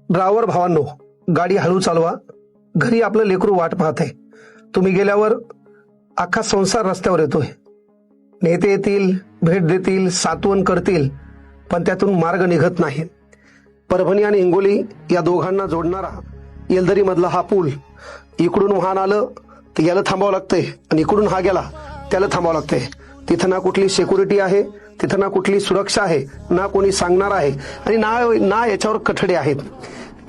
Driver भावांनो, गाडी हळू चालवा. घरी आपलं लेकरू वाट पाहते. तुम्ही गेल्यावर अख्खा संसार रस्त्यावर येतोय. नेते येतील, भेट देतील, सांत्वन करतील, पण त्यातून मार्ग निघत नाही. परभणी आणि हिंगोली या दोघांना जोडणारा येलदरी मधला हा पूल, इकडून वाहन आलं तर याला थांबावं लागतंय आणि इकडून हा गेला त्याला थांबावं लागतंय. तिथं ना कुठली सिक्युरिटी आहे, तिथं ना कुठली सुरक्षा आहे, ना कोणी सांगणार आहे आणि ना याच्यावर कठडे आहेत.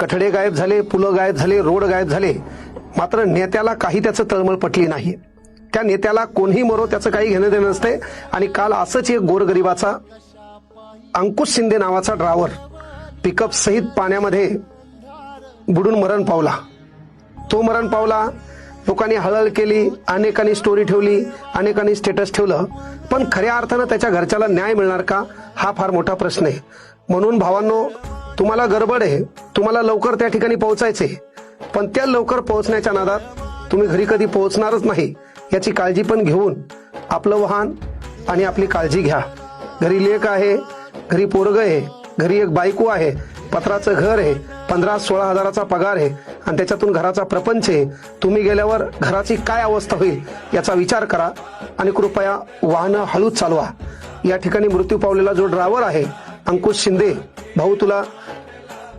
कठडे गायब झाले, पुलं गायब झाले, रोड गायब झाले. मात्र नेत्याला काही त्याचं तळमळ पटली नाही. त्या नेत्याला कोणीही मरो त्याचं काही घेणं देणं नसते. आणि काल असंच एक गोरगरिबाचा अंकुश शिंदे नावाचा ड्रायव्हर पिकअप सहित पाण्यामध्ये बुडून मरण पावला. तो मरण पावला. लोकांनी हळहळ केली, अनेकांनी स्टोरी ठेवली, अनेकांनी स्टेटस ठेवलं, पण खऱ्या अर्थानं त्याच्या घरच्याला न्याय मिळणार का, हा फार मोठा प्रश्न आहे. म्हणून भावांनो, तुम्हाला गडबड आहे, तुम्हाला लवकर त्या ठिकाणी पोहोचायचे, पण त्या लवकर पोहोचण्याच्या नादात तुम्ही घरी कधी पोहोचणारच नाही याची काळजी पण घेऊन आपलं वाहन आणि आपली काळजी घ्या. घरी लेक आहे, घरी पोरग आहे, घरी एक बायको आहे, पत्राचं घर आहे, 15-16 हजाराचा पगार आहे आणि त्याच्यातून घराचा प्रपंच आहे. तुम्ही गेल्यावर घराची काय अवस्था होईल याचा विचार करा आणि कृपया वाहनं हळूच चालवा. या ठिकाणी मृत्यू पावलेला जो ड्रायव्हर आहे अंकुश शिंदे, भाऊ तुला